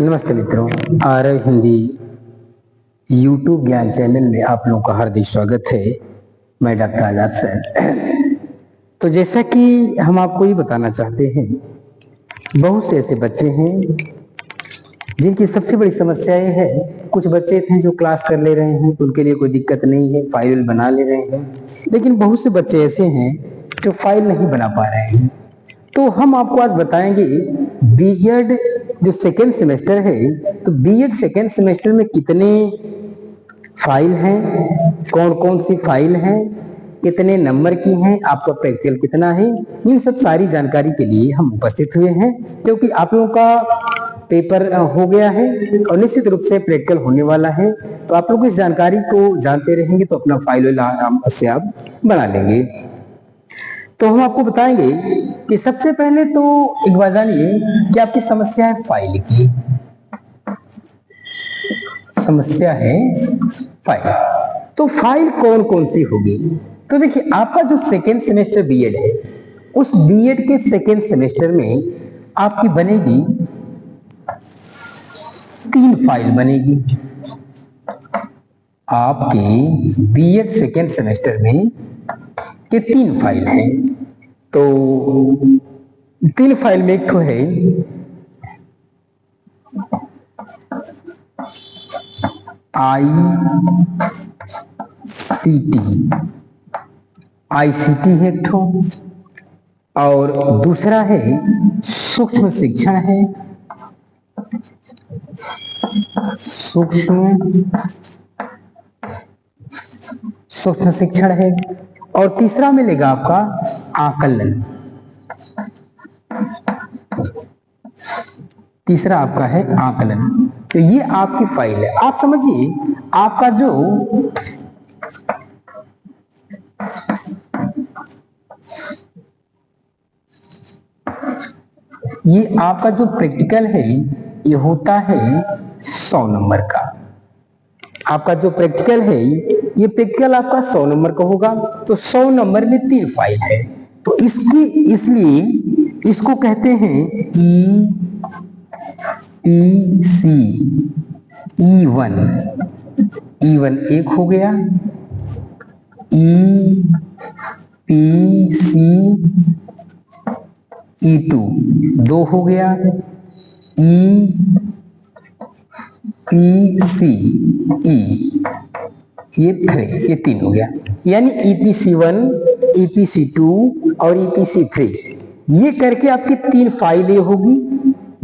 नमस्ते मित्रों, आरव हिंदी यूट्यूब ज्ञान चैनल में आप लोगों का हार्दिक स्वागत है। मैं डॉक्टर आजाद सर। तो जैसा कि हम आपको ये बताना चाहते हैं, बहुत से ऐसे बच्चे हैं जिनकी सबसे बड़ी समस्या ये है। कुछ बच्चे थे जो क्लास कर ले रहे हैं, उनके लिए कोई दिक्कत नहीं है, फाइल बना ले रहे हैं, लेकिन बहुत से बच्चे ऐसे हैं जो फाइल नहीं बना पा रहे हैं। तो हम आपको आज बताएंगे बीएड जो सेकेंड सेमेस्टर है, तो बीएड सेकेंड सेमेस्टर में कितने फाइल हैं, कौन कौन सी फाइल हैं, कितने नंबर की हैं, आपका प्रैक्टिकल कितना है, इन सब सारी जानकारी के लिए हम उपस्थित हुए हैं। क्योंकि आप लोगों का पेपर हो गया है और निश्चित रूप से प्रैक्टिकल होने वाला है, तो आप लोग इस जानकारी को जानते रहेंगे तो अपना फाइल आराम से आप बना लेंगे। तो हम आपको बताएंगे कि सबसे पहले तो एक बात जानिए कि आपकी समस्या है फाइल की। समस्या है फाइल, तो फाइल कौन कौन सी होगी? तो देखिए, आपका जो सेकेंड सेमेस्टर बीएड है, उस बीएड के सेकेंड सेमेस्टर में आपकी बनेगी 3 फाइल बनेगी। आपके बीएड सेकेंड सेमेस्टर में ये 3 फाइल है। तो 3 फाइल में एक तो है आईसीटी है एक ठो, और दूसरा है सूक्ष्म शिक्षण है, सूक्ष्म शिक्षण है, और तीसरा मिलेगा आपका आकलन। तीसरा आपका है आकलन। तो ये आपकी फाइल है। आप समझिए, आपका जो प्रैक्टिकल है, ये होता है 100 नंबर का। आपका जो प्रैक्टिकल है, ये प्रैक्टिकल आपका 100 नंबर का होगा। तो 100 नंबर में 3 फाइल है, तो इसलिए इसको कहते हैं ईपीसी E1 एक हो गया, ईपीसी E2 2 हो गया, ईपीसी ये 3 हो गया। यानी EPC1, EPC2 और EPC3 ये करके आपकी 3 फाइलें होगी।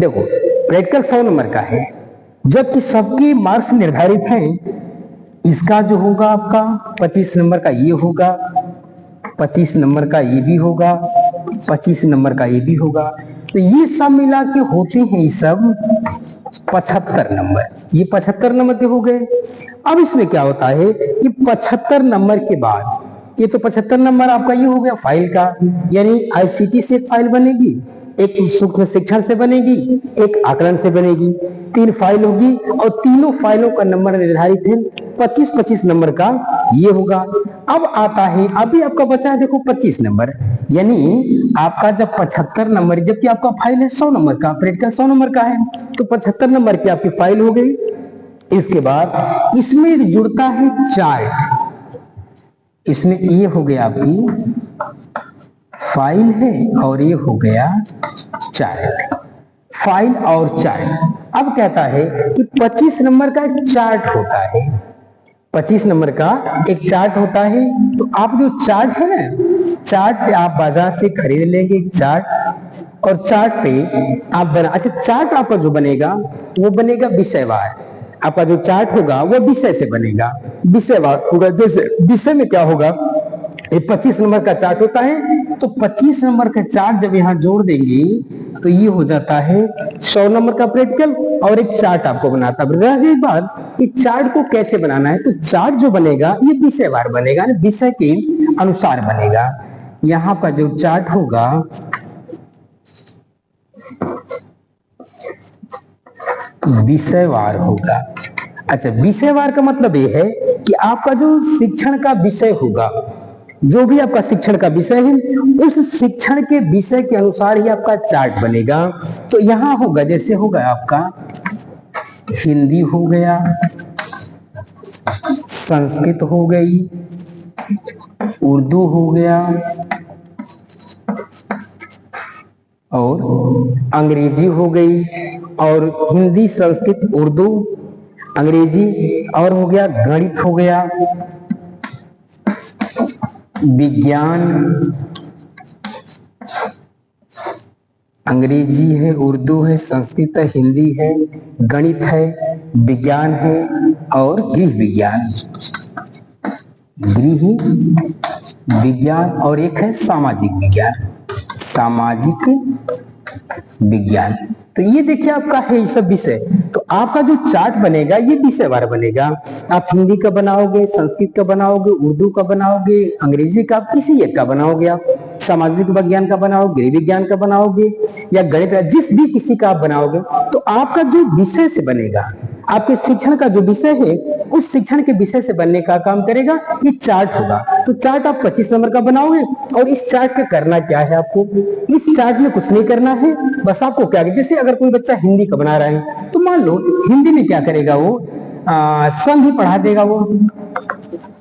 देखो, प्रैक्टिकल 100 नंबर का है, जबकि सबके मार्क्स निर्धारित हैं। इसका जो होगा आपका 25 नंबर का ये होगा, 25 नंबर का ये भी होगा, 25 नंबर का ये भी होगा। तो ये सब मिला के होते हैं ये सब 75 नंबर। ये 75 नंबर के हो गए। अब इसमें क्या होता है कि 75 नंबर के बाद, ये तो 75 नंबर आपका ये हो गया फाइल का, यानी आईसीटी से एक फाइल बनेगी, एक सूक्ष्म शिक्षण से बनेगी, एक आकलन से बनेगी। 3 फाइल होगी और तीनों फाइलों का नंबर निर्धारित है 25-25 नंबर का ये होगा। अब आता है, अभी आपका बचा है देखो 25 नंबर, यानी आपका जब 75 नंबर, जबकि आपका फाइल है 100 नंबर का, प्रैक्टिकल 100 नंबर का है, तो 75 नंबर की आपकी फाइल हो गई। इसके बाद इसमें जुड़ता है चार्ट। इसमें ये हो गया आपकी फाइल है और ये हो गया चार्ट। फाइल और चार्ट। अब कहता है कि 25 नंबर का एक चार्ट होता है, 25 नंबर का एक चार्ट होता है। तो आप जो चार्ट है ना, चार्ट आप बाजार से खरीद लेंगे चार्ट, और चार्ट पे आप अच्छा, चार्ट आपका जो बनेगा वो बनेगा विषयवार। आपका जो चार्ट होगा वो विषय से बनेगा, विषयवार होगा। जैसे विषय में क्या होगा, ये 25 नंबर का चार्ट होता है, तो 25 नंबर का चार्ट जब यहाँ जोड़ देंगे तो ये हो जाता है 100 नंबर का प्रैक्टिकल, और एक चार्ट आपको बनाता है। रह गई बात कि चार्ट को कैसे बनाना है, तो चार्ट जो बनेगा ये विषयवार बनेगा, विषय के अनुसार बनेगा। यहाँ का जो चार्ट होगा विषयवार होगा। अच्छा, विषयवार का मतलब ये है कि आपका जो शिक्षण का विषय होगा, जो भी आपका शिक्षण का विषय है, उस शिक्षण के विषय के अनुसार ही आपका चार्ट बनेगा। तो यहां होगा, जैसे होगा आपका हिंदी हो गया, संस्कृत हो गई, उर्दू हो गया और अंग्रेजी हो गई। और हिंदी, संस्कृत, उर्दू, अंग्रेजी और हो गया गणित हो गया, विज्ञान, अंग्रेजी है, उर्दू है, संस्कृत है, हिंदी है, गणित है, विज्ञान है और गृह विज्ञान, गृह विज्ञान और एक है सामाजिक विज्ञान, सामाजिक विज्ञान। तो ये देखिए आपका है ये सब विषय। तो आपका जो चार्ट बनेगा ये विषयवार बनेगा। आप हिंदी का बनाओगे, संस्कृत का बनाओगे, उर्दू का बनाओगे, अंग्रेजी का, किसी एक का बनाओगे, आप सामाजिक विज्ञान का बनाओगे, गृह विज्ञान का बनाओगे या गणित, जिस भी किसी का आप बनाओगे, तो आपका जो विषय से बनेगा, आपके शिक्षण का जो विषय है उस शिक्षण के विषय से बनने का काम करेगा ये चार्ट होगा। तो चार्ट आप 25 नंबर का बनाओगे और इस चार्ट का करना क्या है, आपको इस चार्ट में कुछ नहीं करना है, बस आपको क्या, जैसे अगर कोई बच्चा हिंदी का बना रहा है तो मान लो हिंदी में क्या करेगा वो संधि पढ़ा देगा। वो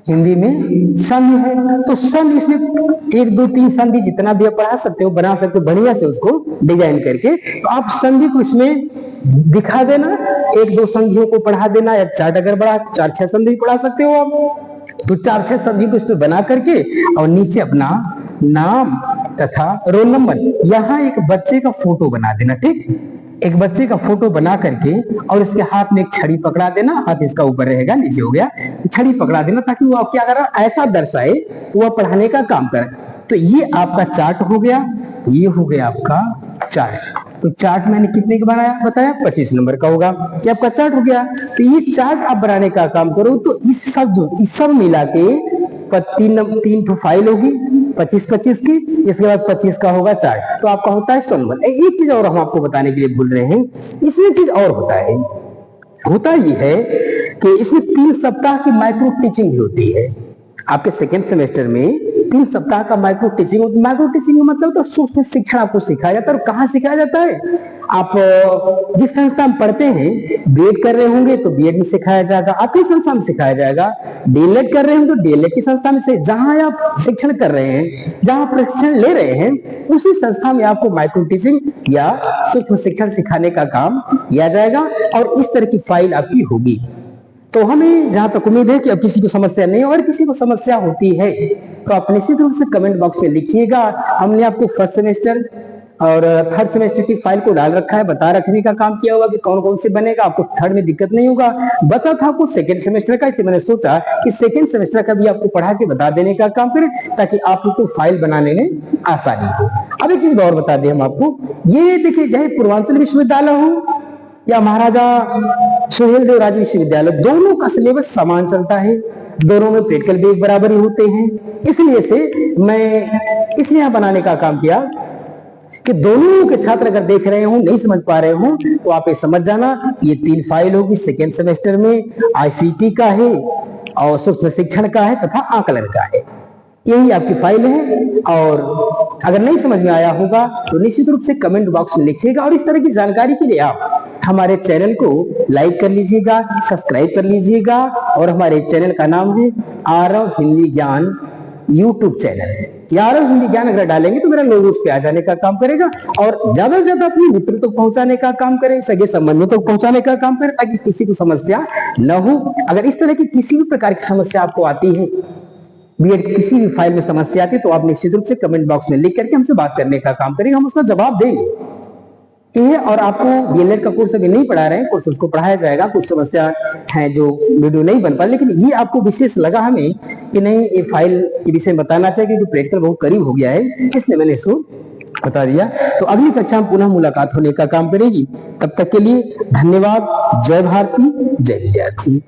हिंदी में संधि है तो संधि, इसमें 1 2 3 संधि जितना भी आप पढ़ा सकते हो, बना सकते हो बढ़िया से उसको डिजाइन करके। तो आप संधि को इसमें दिखा देना, 1 2 संधियों को पढ़ा देना, या चार्ट अगर बड़ा 4 6 संधि पढ़ा सकते हो आप, तो 4 6 संधि को इसमें बना करके और नीचे अपना नाम तथा रोल नंबर, यहाँ एक बच्चे का फोटो बना देना। ठीक, एक बच्चे का फोटो बना करके और इसके हाथ में एक छड़ी पकड़ा देना, हाथ इसका ऊपर रहेगा, नीचे हो गया, छड़ी पकड़ा देना ताकि वो क्या कर रहा है ऐसा दर्शाए वो पढ़ाने का काम करे। तो ये आपका चार्ट हो गया, ये हो गया आपका चार्ट। तो चार्ट मैंने कितने का बनाया बताया, 25 नंबर का होगा, कि आपका चार्ट हो गया। तो ये चार्ट आप बनाने का काम करो तो इस सब मिला के 3 तो फाइल होगी 25 की, इसके बाद 25 का होगा चार्ट, तो आपका होता है 100 नंबर। एक चीज और हम आपको बताने के लिए भूल रहे हैं, इसमें चीज और होता ये है कि इसमें 3 सप्ताह की माइक्रो टीचिंग भी होती है। आपके सेकेंड सेमेस्टर में 3 सप्ताह का माइक्रो टीचिंग का मतलब तो सूक्ष्म शिक्षण आपको सिखाया जाता है। और कहाँ सिखाया जाता है, आप जिस संस्था में पढ़ते हैं, बीएड कर रहे होंगे तो बीएड में सिखाया जाएगा, आपकी संस्था में सिखाया जाएगा, डीएलएड कर रहे होंगे तो डीएलएड की संस्था में से, जहां आप शिक्षण कर रहे हैं, जहां प्रशिक्षण ले रहे हैं, उसी संस्था में आपको माइक्रो टीचिंग या सूक्ष्म शिक्षण सिखाने का काम किया जाएगा और इस तरह की फाइल आपकी होगी। तो हमें जहां तक उम्मीद है कि अब किसी को समस्या नहीं, और किसी को समस्या होती है तो आप निश्चित रूप से कमेंट बॉक्स में लिखिएगा। हमने आपको फर्स्ट सेमेस्टर और थर्ड सेमेस्टर की फाइल को डाल रखा है, बता रखने का काम किया हुआ कि कौन कौन से बनेगा, आपको थर्ड में दिक्कत नहीं होगा। बचा था आपको सेकेंड सेमेस्टर का, इसलिए मैंने सोचा कि सेकेंड सेमेस्टर का भी आपको पढ़ा के बता देने का काम करें ताकि आपको फाइल बनाने में आसानी हो। अब एक चीज और बता दें हम आपको, ये देखिए चाहे पूर्वांचल विश्वविद्यालय हो या महाराजा सुहेल देव राज विश्वविद्यालय, दोनों का सिलेबस समान चलता है, दोनों में प्रैक्टिकल भी एक बराबर ही होते हैं। इसलिए से मैं इसलिए यहाँ बनाने का काम किया कि दोनों के छात्र अगर देख रहे हो, नहीं समझ पा रहे हो, तो आप ये समझ जाना ये 3 फाइल होगी। सेकेंड सेमेस्टर में आईसीटी का है और सूक्ष्म शिक्षण का है तथा आकलन का है, यही आपकी फाइल है। और अगर नहीं समझ में आया होगा तो निश्चित रूप से कमेंट बॉक्स में लिखिएगा। और इस तरह की जानकारी के लिए आप हमारे चैनल को लाइक कर लीजिएगा, सब्सक्राइब कर लीजिएगा। और हमारे चैनल का नाम है आरव हिंदी ज्ञान यूट्यूब चैनल। आरव हिंदी ज्ञान अगर डालेंगे तो मेरा लोगो उस पे आ जाने का काम करेगा। और ज्यादा से ज्यादा अपने मित्रों तक पहुंचाने का काम करें, सगे संबंधियों तक पहुंचाने का काम करें ताकि किसी को समस्या न हो। अगर इस तरह की किसी भी प्रकार की समस्या आपको आती है, बीएड की किसी भी फाइल में समस्या आती है, तो आप निश्चित रूप से कमेंट बॉक्स में लिख करके हमसे बात करने का काम करेंगे, हम उसका जवाब देंगे। ये और आपको डीएलएड का कोर्स अभी नहीं पढ़ा रहे हैं, कोर्स उसको पढ़ाया जाएगा। कुछ समस्या है जो वीडियो नहीं बन पा, लेकिन ये आपको विशेष लगा हमें कि नहीं ये फाइल के विषय में बताना चाहिए क्योंकि प्रैक्टिकल बहुत करीब हो गया है, इसलिए मैंने इसको बता दिया। तो अगली कक्षा में पुनः मुलाकात होने का काम करेगी। तब तक के लिए धन्यवाद। जय भारती, जय विद्यार्थी।